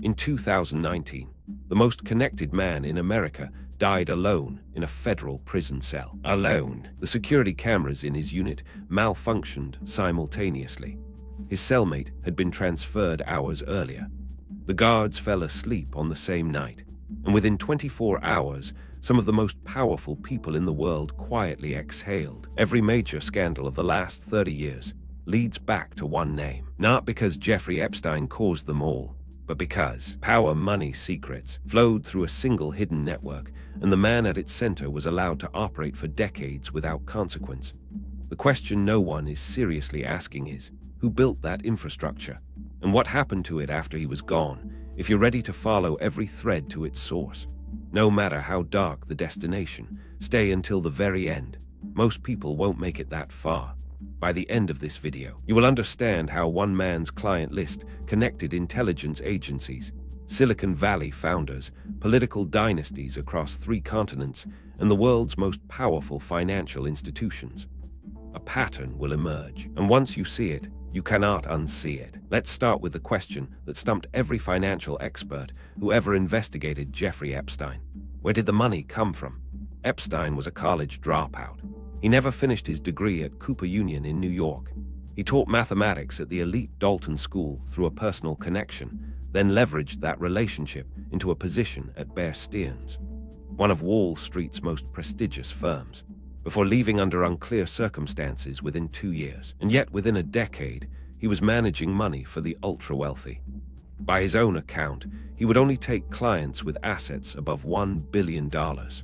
In 2019, the most connected man in America died alone in a federal prison cell. Alone. The security cameras in his unit malfunctioned simultaneously. His cellmate had been transferred hours earlier. The guards fell asleep on the same night, and within 24 hours, some of the most powerful people in the world quietly exhaled. Every major scandal of the last 30 years leads back to one name. Not because Jeffrey Epstein caused them all, but because power, money, secrets flowed through a single hidden network, and the man at its center was allowed to operate for decades without consequence. The question no one is seriously asking is, who built that infrastructure? And what happened to it after he was gone, if you're ready to follow every thread to its source? No matter how dark the destination, stay until the very end. Most people won't make it that far. By the end of this video, you will understand how one man's client list connected intelligence agencies, Silicon Valley founders, political dynasties across 3 continents, and the world's most powerful financial institutions. A pattern will emerge, and once you see it, you cannot unsee it. Let's start with the question that stumped every financial expert who ever investigated Jeffrey Epstein. Where did the money come from? Epstein was a college dropout. He never finished his degree at Cooper Union in New York. He taught mathematics at the elite Dalton School through a personal connection, then leveraged that relationship into a position at Bear Stearns, one of Wall Street's most prestigious firms, before leaving under unclear circumstances within 2 years. And yet within a decade, he was managing money for the ultra-wealthy. By his own account, he would only take clients with assets above $1 billion.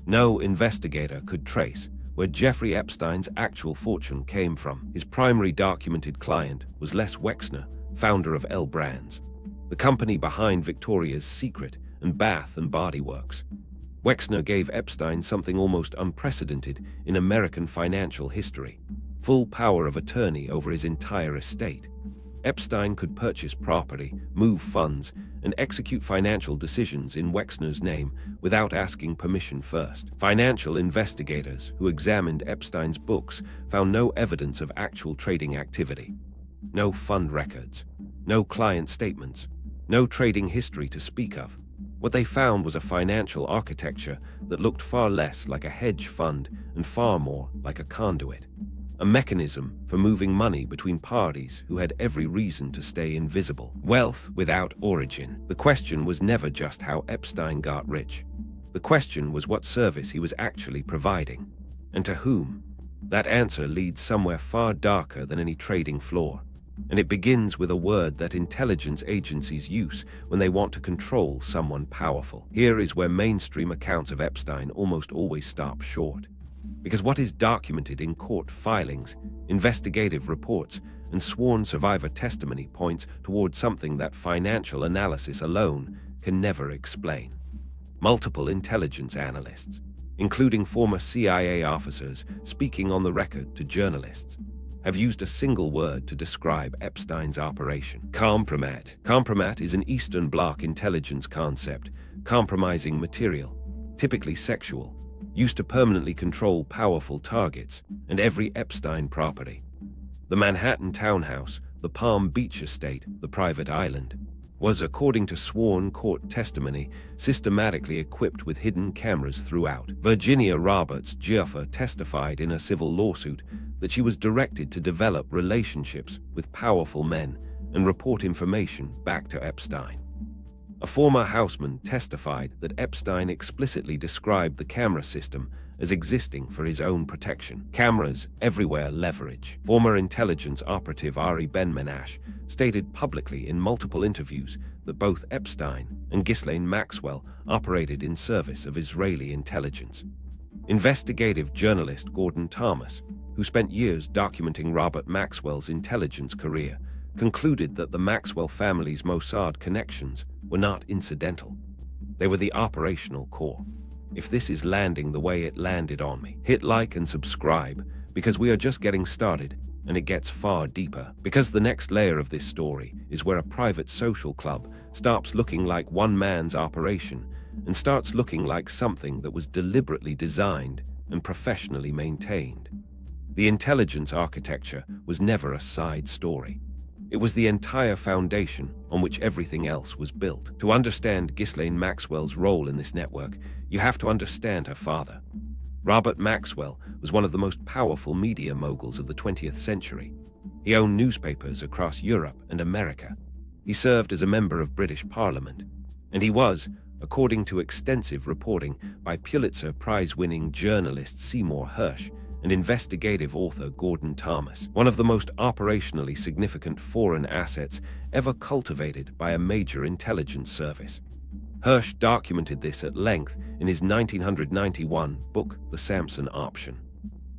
No investigator could trace where Jeffrey Epstein's actual fortune came from. His primary documented client was Les Wexner, founder of L Brands, the company behind Victoria's Secret and Bath and Body Works. Wexner gave Epstein something almost unprecedented in American financial history: full power of attorney over his entire estate. Epstein could purchase property, move funds, and execute financial decisions in Wexner's name without asking permission first. Financial investigators who examined Epstein's books found no evidence of actual trading activity. No fund records, no client statements, no trading history to speak of. What they found was a financial architecture that looked far less like a hedge fund and far more like a conduit. A mechanism for moving money between parties who had every reason to stay invisible. Wealth without origin. The question was never just how Epstein got rich. The question was what service he was actually providing, and to whom. That answer leads somewhere far darker than any trading floor, and it begins with a word that intelligence agencies use when they want to control someone powerful. Here is where mainstream accounts of Epstein almost always stop short. Because what is documented in court filings, investigative reports, and sworn survivor testimony points towards something that financial analysis alone can never explain. Multiple intelligence analysts, including former CIA officers speaking on the record to journalists, have used a single word to describe Epstein's operation: compromat. Compromat is an Eastern Bloc intelligence concept, compromising material, typically sexual, used to permanently control powerful targets and every Epstein property. The Manhattan townhouse, the Palm Beach estate, the private island, was, according to sworn court testimony, systematically equipped with hidden cameras throughout. Virginia Roberts Giaffa testified in a civil lawsuit that she was directed to develop relationships with powerful men and report information back to Epstein. A former houseman testified that Epstein explicitly described the camera system as existing for his own protection. Cameras everywhere leverage. Former intelligence operative Ari Ben-Menashe stated publicly in multiple interviews that both Epstein and Ghislaine Maxwell operated in service of Israeli intelligence. Investigative journalist Gordon Thomas, who spent years documenting Robert Maxwell's intelligence career, concluded that the Maxwell family's Mossad connections were not incidental. They were the operational core. If this is landing the way it landed on me, hit like and subscribe, because we are just getting started and it gets far deeper. Because the next layer of this story is where a private social club stops looking like one man's operation and starts looking like something that was deliberately designed and professionally maintained. The intelligence architecture was never a side story. It was the entire foundation on which everything else was built. To understand Ghislaine Maxwell's role in this network, you have to understand her father. Robert Maxwell was one of the most powerful media moguls of the 20th century. He owned newspapers across Europe and America. He served as a member of British Parliament, and he was, according to extensive reporting by Pulitzer Prize-winning journalist Seymour Hersh and investigative author Gordon Thomas, one of the most operationally significant foreign assets ever cultivated by a major intelligence service. Hersh documented this at length in his 1991 book, The Samson Option.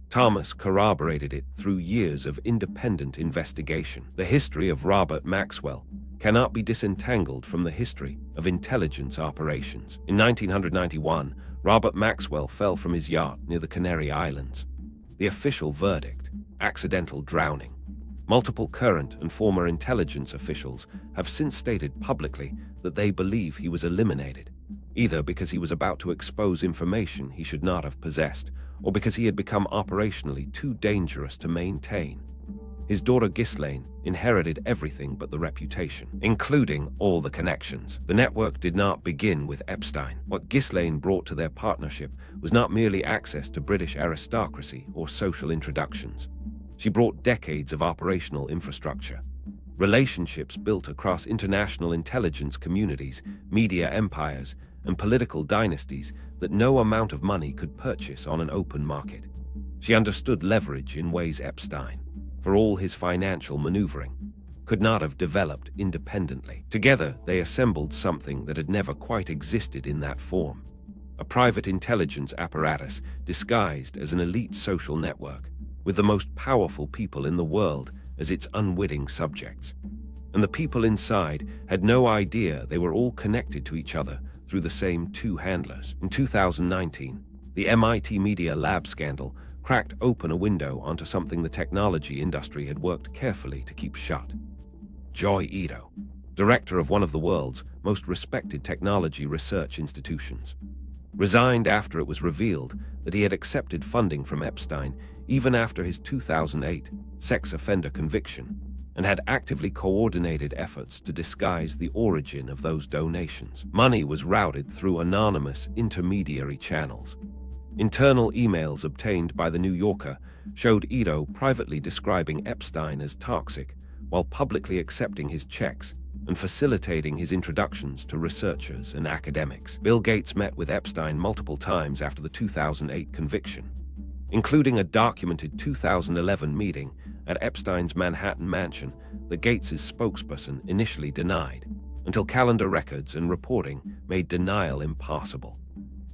Thomas corroborated it through years of independent investigation. The history of Robert Maxwell cannot be disentangled from the history of intelligence operations. In 1991, Robert Maxwell fell from his yacht near the Canary Islands. The official verdict: accidental drowning. Multiple current and former intelligence officials have since stated publicly that they believe he was eliminated, either because he was about to expose information he should not have possessed, or because he had become operationally too dangerous to maintain. His daughter Ghislaine inherited everything but the reputation, including all the connections. The network did not begin with Epstein. What Ghislaine brought to their partnership was not merely access to British aristocracy or social introductions. She brought decades of operational infrastructure, relationships built across international intelligence communities, media empires, and political dynasties that no amount of money could purchase on an open market. She understood leverage in ways Epstein, for all his financial maneuvering, could not have developed independently. Together, they assembled something that had never quite existed in that form: a private intelligence apparatus disguised as an elite social network, with the most powerful people in the world as its unwitting subjects. And the people inside had no idea they were all connected to each other through the same two handlers. In 2019, the MIT Media Lab scandal cracked open a window onto something the technology industry had worked carefully to keep shut. Joy Ito, director of one of the world's most respected technology research institutions, resigned after it was revealed that he had accepted funding from Epstein even after his 2008 sex offender conviction, and had actively coordinated efforts to disguise the origin of those donations. Money was routed through anonymous intermediary channels. Internal emails obtained by The New Yorker showed Ito privately describing Epstein as toxic while publicly accepting his checks and facilitating his introductions to researchers and academics. Bill Gates met with Epstein multiple times after the 2008 conviction, including a documented 2011 meeting at Epstein's Manhattan mansion that Gates's spokesperson initially denied, until calendar records and reporting made denial impossible.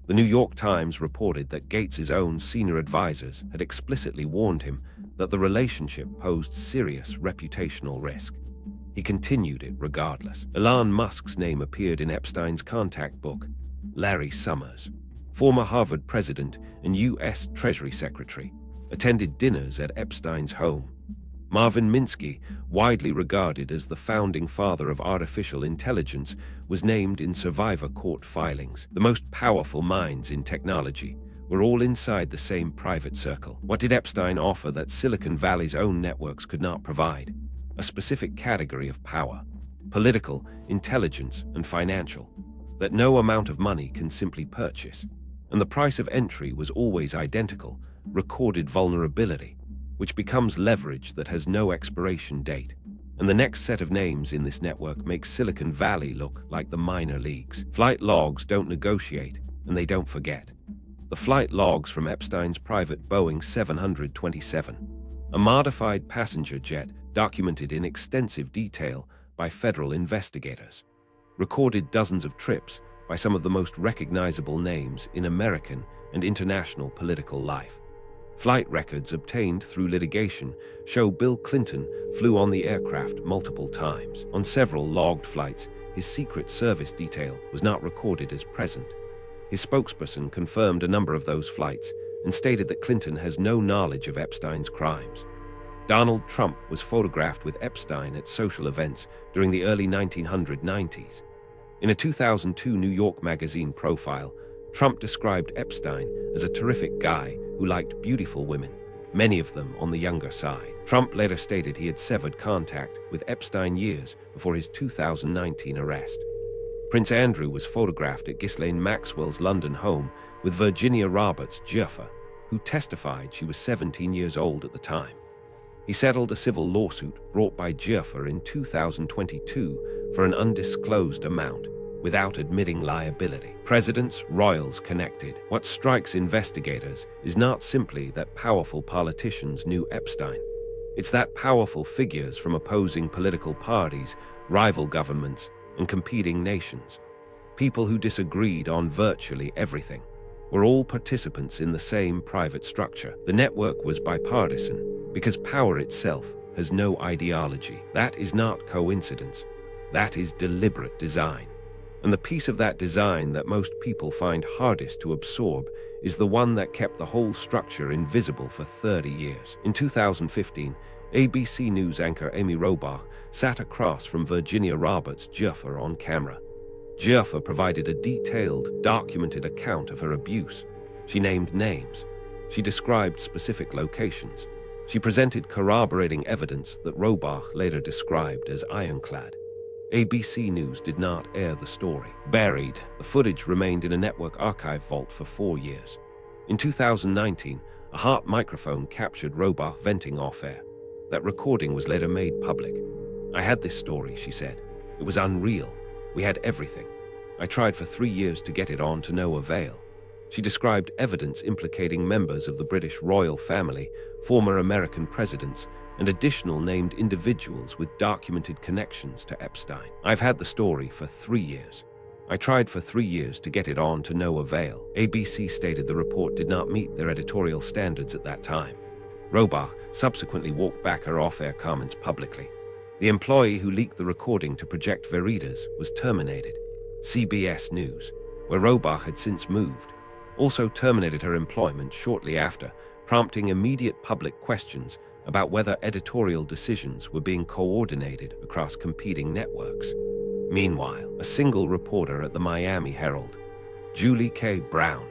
The New York Times reported that Gates's own senior advisors had explicitly warned him that the relationship posed serious reputational risk. He continued it regardless. Elon Musk's name appeared in Epstein's contact book. Larry Summers, former Harvard president and U.S. Treasury Secretary, attended dinners at Epstein's home. Marvin Minsky, widely regarded as the founding father of artificial intelligence, was named in survivor court filings. The most powerful minds in technology were all inside the same private circle. What did Epstein offer that Silicon Valley's own networks could not provide? A specific category of power: political, intelligence, and financial, that no amount of money can simply purchase. And the price of entry was always identical: recorded vulnerability, which becomes leverage that has no expiration date. And the next set of names in this network makes Silicon Valley look like the minor leagues. Flight logs don't negotiate, and they don't forget. The flight logs from Epstein's private Boeing 727, a modified passenger jet documented in extensive detail by federal investigators, recorded dozens of trips by some of the most recognizable names in American and international political life. Flight records obtained through litigation show Bill Clinton flew on the aircraft multiple times. On several logged flights, his Secret Service detail was not recorded as present. His spokesperson confirmed a number of those flights and stated that Clinton has no knowledge of Epstein's crimes. Donald Trump was photographed with Epstein at social events during the early 1990s. In a 2002 New York Magazine profile, Trump described Epstein as a terrific guy who liked beautiful women. many of them on the younger side. Trump later stated he had severed contact with Epstein years before his 2019 arrest. Prince Andrew was photographed at Ghislaine Maxwell's London home with Virginia Roberts' Jeffrey, who testified she was 17 years old at the time. He settled a civil lawsuit brought by Jeffrey in 2022 for an undisclosed amount, without admitting liability. Presidents, royals connected. What strikes investigators is not simply that powerful politicians knew Epstein. It's that powerful figures from opposing political parties, rival governments, and competing nations, people who disagreed on virtually everything, were all participants in the same private structure. The network was bipartisan because power itself has no ideology. That is not coincidence. That is deliberate design. And the piece of that design that most people find hardest to absorb is the one that kept the whole structure invisible for 30 years. In 2015, ABC News anchor Amy Robach sat across from Virginia Roberts' Jeffrey on camera. Jeffrey provided a detailed, documented account of her abuse. She named names. She described specific locations. She presented corroborating evidence that Robach later described as ironclad. ABC News did not air the story. Buried, the footage remained in a network archive vault for 4 years. In 2019, a heart microphone captured Robach venting off-air. That recording was later made public. "I had this story," she said. "It was unreal. We had everything. I tried for 3 years to get it on to no avail." She described evidence implicating members of the British royal family, former American presidents, and additional named individuals with documented connections to Epstein. "I've had the story for 3 years. I tried for 3 years to get it on to no avail." ABC stated the report did not meet their editorial standards at that time. Robach subsequently walked back her off-air comments publicly. The employee who leaked the recording to Project Veritas was terminated. CBS News, where Robach had since moved, also terminated her employment shortly after, prompting immediate public questions about whether editorial decisions were being coordinated across competing networks. Meanwhile, a single reporter at the Miami Herald, Julie K. Brown,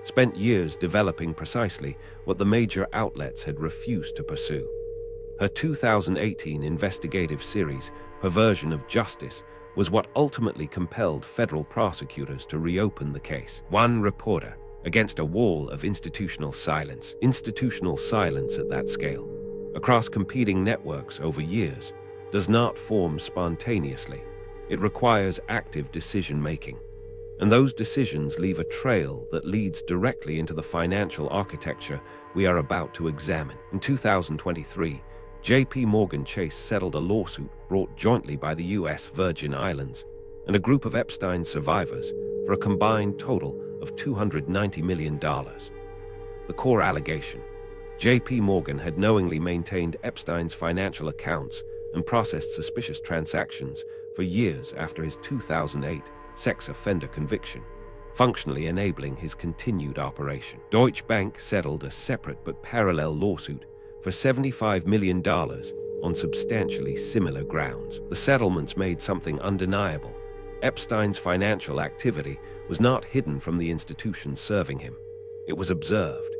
spent years developing precisely what the major outlets had refused to pursue. Her 2018 investigative series, Perversion of Justice, was what ultimately compelled federal prosecutors to reopen the case. One reporter against a wall of institutional silence. Institutional silence at that scale, across competing networks over years, does not form spontaneously. It requires active decision-making. And those decisions leave a trail that leads directly into the financial architecture we are about to examine. In 2023, J.P. Morgan Chase settled a lawsuit brought jointly by the U.S. Virgin Islands and a group of Epstein survivors for a combined total of $290 million. The core allegation: J.P. Morgan had knowingly maintained Epstein's financial accounts and processed suspicious transactions for years after his 2008 sex offender conviction, functionally enabling his continued operation. Deutsche Bank settled a separate but parallel lawsuit for $75 million on substantially similar grounds. The settlements made something undeniable. Epstein's financial activity was not hidden from the institutions serving him. It was observed.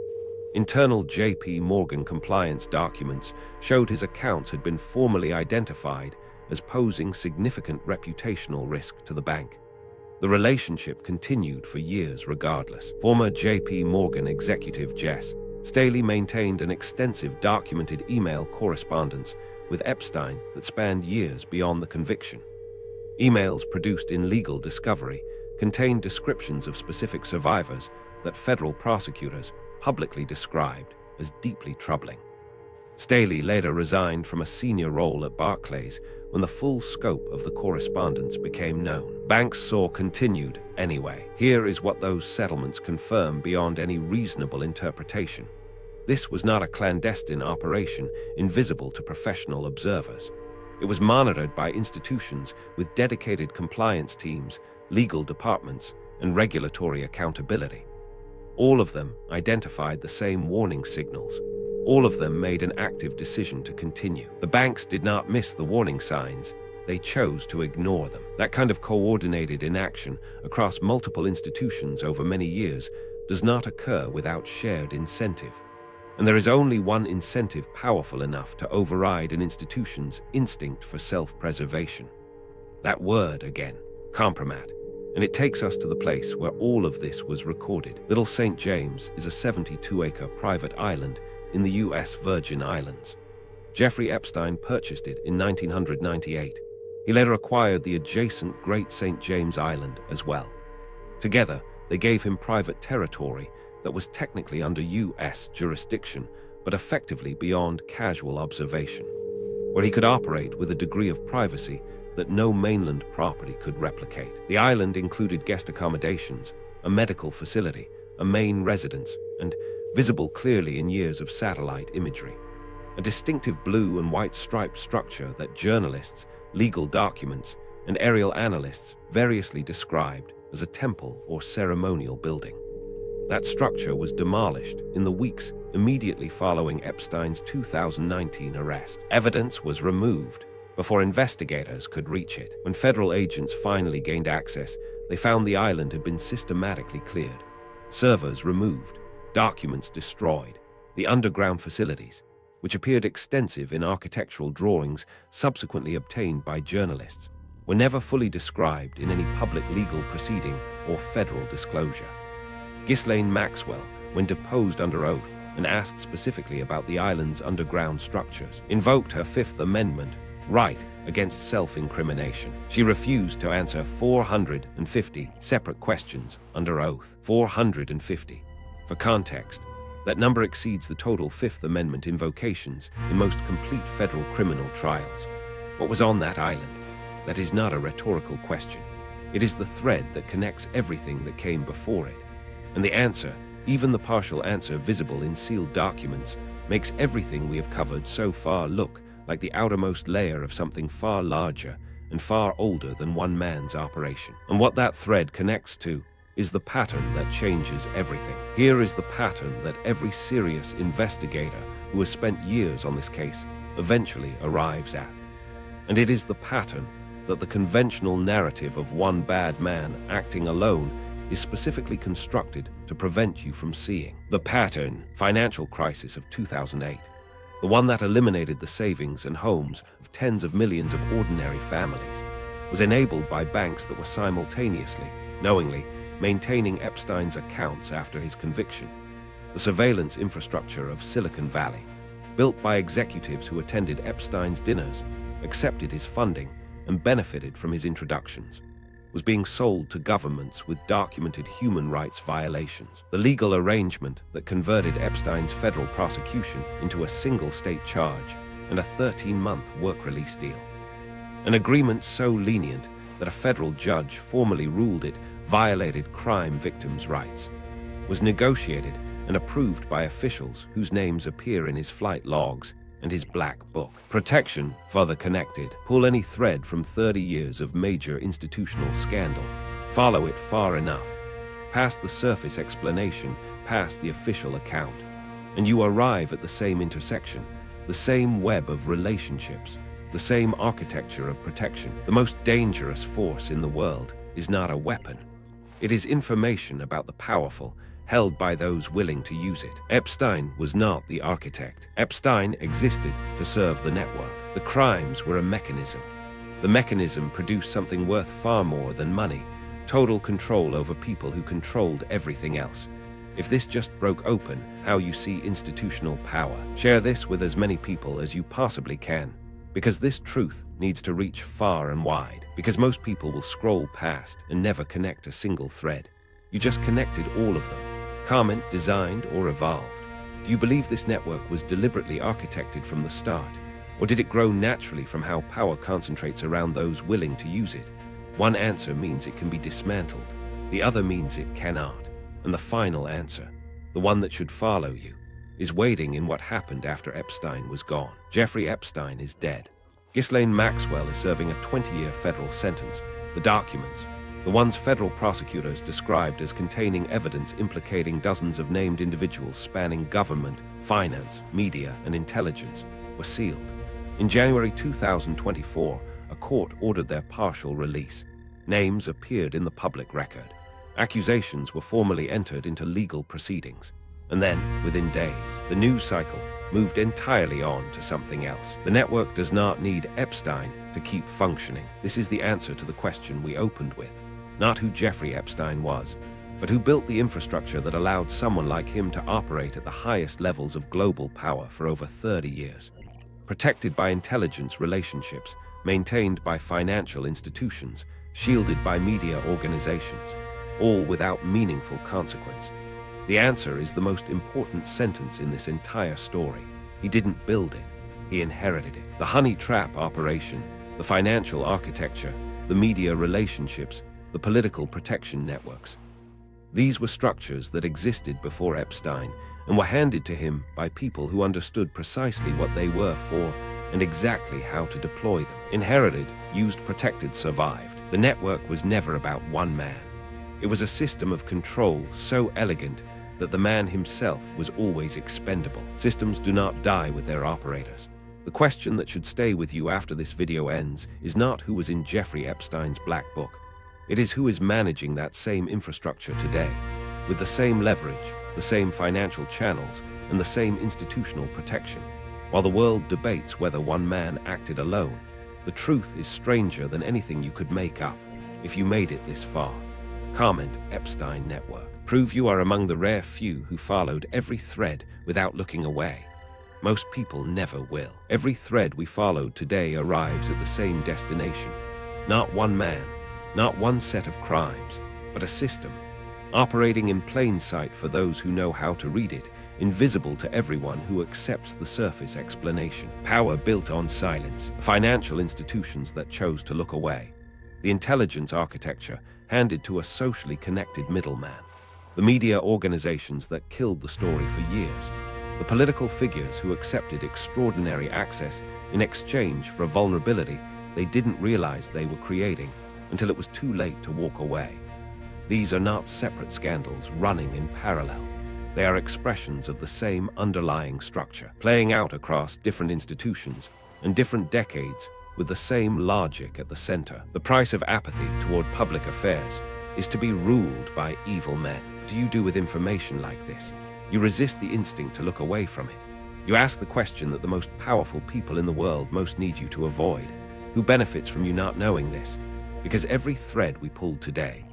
Internal J.P. Morgan compliance documents showed his accounts had been formally identified as posing significant reputational risk to the bank. The relationship continued for years regardless. Former J.P. Morgan executive Jess Staley maintained an extensive documented email correspondence with Epstein that spanned years beyond the conviction. Emails produced in legal discovery contained descriptions of specific survivors that federal prosecutors publicly described as deeply troubling. Staley later resigned from a senior role at Barclays when the full scope of the correspondence became known. Banks saw continued anyway. Here is what those settlements confirm beyond any reasonable interpretation. This was not a clandestine operation invisible to professional observers. It was monitored by institutions with dedicated compliance teams, legal departments, and regulatory accountability. All of them identified the same warning signals. All of them made an active decision to continue. The banks did not miss the warning signs. They chose to ignore them. That kind of coordinated inaction across multiple institutions over many years does not occur without shared incentive. And there is only one incentive powerful enough to override an institution's instinct for self-preservation. That word again, compromat. And it takes us to the place where all of this was recorded. Little St. James is a 72-acre private island in the U.S. Virgin Islands. Jeffrey Epstein purchased it in 1998. He later acquired the adjacent Great St. James Island as well. Together, they gave him private territory that was technically under U.S. jurisdiction, but effectively beyond casual observation, where he could operate with a degree of privacy that no mainland property could replicate. The island included guest accommodations, a medical facility, a main residence, and, visible clearly in years of satellite imagery, a distinctive blue and white striped structure that journalists, legal documents, and aerial analysts variously described as a temple or ceremonial building. That structure was demolished in the weeks immediately following Epstein's 2019 arrest. Evidence was removed before investigators could reach it. When federal agents finally gained access, they found the island had been systematically cleared, servers removed, documents destroyed. The underground facilities, which appeared extensive in architectural drawings subsequently obtained by journalists, were never fully described in any public legal proceeding or federal disclosure. Ghislaine Maxwell, when deposed under oath and asked specifically about the island's underground structures, invoked her Fifth Amendment right against self-incrimination. She refused to answer 450 separate questions under oath. 450. For context, that number exceeds the total Fifth Amendment invocations in most complete federal criminal trials. What was on that island? That is not a rhetorical question. It is the thread that connects everything that came before it. And the answer, even the partial answer visible in sealed documents, makes everything we have covered so far look like the outermost layer of something far larger and far older than one man's operation. And what that thread connects to is the pattern that changes everything. Here is the pattern that every serious investigator who has spent years on this case eventually arrives at. And it is the pattern that the conventional narrative of one bad man acting alone is specifically constructed to prevent you from seeing. The pattern, financial crisis of 2008, the one that eliminated the savings and homes of tens of millions of ordinary families, was enabled by banks that were simultaneously, knowingly, maintaining Epstein's accounts after his conviction. The surveillance infrastructure of Silicon Valley, built by executives who attended Epstein's dinners, accepted his funding, and benefited from his introductions, was being sold to governments with documented human rights violations. The legal arrangement that converted Epstein's federal prosecution into a single state charge and a 13-month work release deal. An agreement so lenient that a federal judge formally ruled it violated crime victims' rights, was negotiated and approved by officials whose names appear in his flight logs and his black book. Protection, further connected. Pull any thread from 30 years of major institutional scandal. Follow it far enough, past the surface explanation, past the official account, and you arrive at the same intersection, the same web of relationships, the same architecture of protection. The most dangerous force in the world is not a weapon. It is information about the powerful, held by those willing to use it. Epstein was not the architect. Epstein existed to serve the network. The crimes were a mechanism. The mechanism produced something worth far more than money, total control over people who controlled everything else. If this just broke open how you see institutional power, share this with as many people as you possibly can, because this truth needs to reach far and wide, because most people will scroll past and never connect a single thread. You just connected all of them. Comment, designed, or evolved. Do you believe this network was deliberately architected from the start? Or did it grow naturally from how power concentrates around those willing to use it? One answer means it can be dismantled. The other means it cannot. And the final answer, the one that should follow you, is waiting in what happened after Epstein was gone. Jeffrey Epstein is dead. Ghislaine Maxwell is serving a 20-year federal sentence. The documents, the ones federal prosecutors described as containing evidence implicating dozens of named individuals spanning government, finance, media, and intelligence, were sealed. In January 2024, a court ordered their partial release. Names appeared in the public record. Accusations were formally entered into legal proceedings. And then, within days, the news cycle moved entirely on to something else. The network does not need Epstein to keep functioning. This is the answer to the question we opened with. Not who Jeffrey Epstein was, but who built the infrastructure that allowed someone like him to operate at the highest levels of global power for over 30 years. Protected by intelligence relationships, maintained by financial institutions, shielded by media organizations, all without meaningful consequence. The answer is the most important sentence in this entire story. He didn't build it, he inherited it. The honey trap operation, the financial architecture, the media relationships, the political protection networks. These were structures that existed before Epstein and were handed to him by people who understood precisely what they were for and exactly how to deploy them. Inherited, used, protected, survived. The network was never about one man. It was a system of control so elegant that the man himself was always expendable. Systems do not die with their operators. The question that should stay with you after this video ends is not who was in Jeffrey Epstein's black book. It is who is managing that same infrastructure today, with the same leverage, the same financial channels, and the same institutional protection. While the world debates whether one man acted alone, the truth is stranger than anything you could make up if you made it this far. Comment Epstein Network. Prove you are among the rare few who followed every thread without looking away. Most people never will. Every thread we followed today arrives at the same destination. Not one man, not one set of crimes, but a system, operating in plain sight for those who know how to read it, invisible to everyone who accepts the surface explanation. Power built on silence, financial institutions that chose to look away, the intelligence architecture handed to a socially connected middleman, the media organizations that killed the story for years, the political figures who accepted extraordinary access in exchange for a vulnerability they didn't realize they were creating until it was too late to walk away. These are not separate scandals running in parallel. They are expressions of the same underlying structure, playing out across different institutions and different decades with the same logic at the center. The price of apathy toward public affairs is to be ruled by evil men. What do you do with information like this? You resist the instinct to look away from it. You ask the question that the most powerful people in the world most need you to avoid. Who benefits from you not knowing this? Because every thread we pulled today,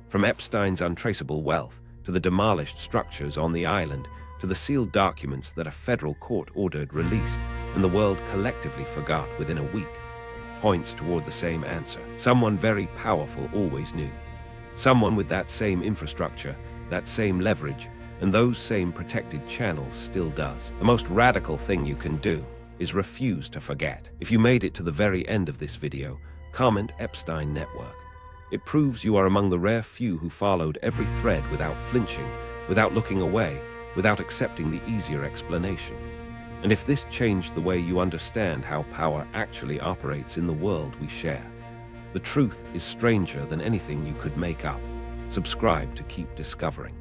from Epstein's untraceable wealth to the demolished structures on the island to the sealed documents that a federal court ordered released and the world collectively forgot within a week, points toward the same answer. Someone very powerful always knew. Someone with that same infrastructure, that same leverage, and those same protected channels still does. The most radical thing you can do is refuse to forget. If you made it to the very end of this video, comment Epstein Network. It proves you are among the rare few who followed every thread without flinching, without looking away, without accepting the easier explanation. And if this changed the way you understand how power actually operates in the world we share, the truth is stranger than anything you could make up. Subscribe to keep discovering.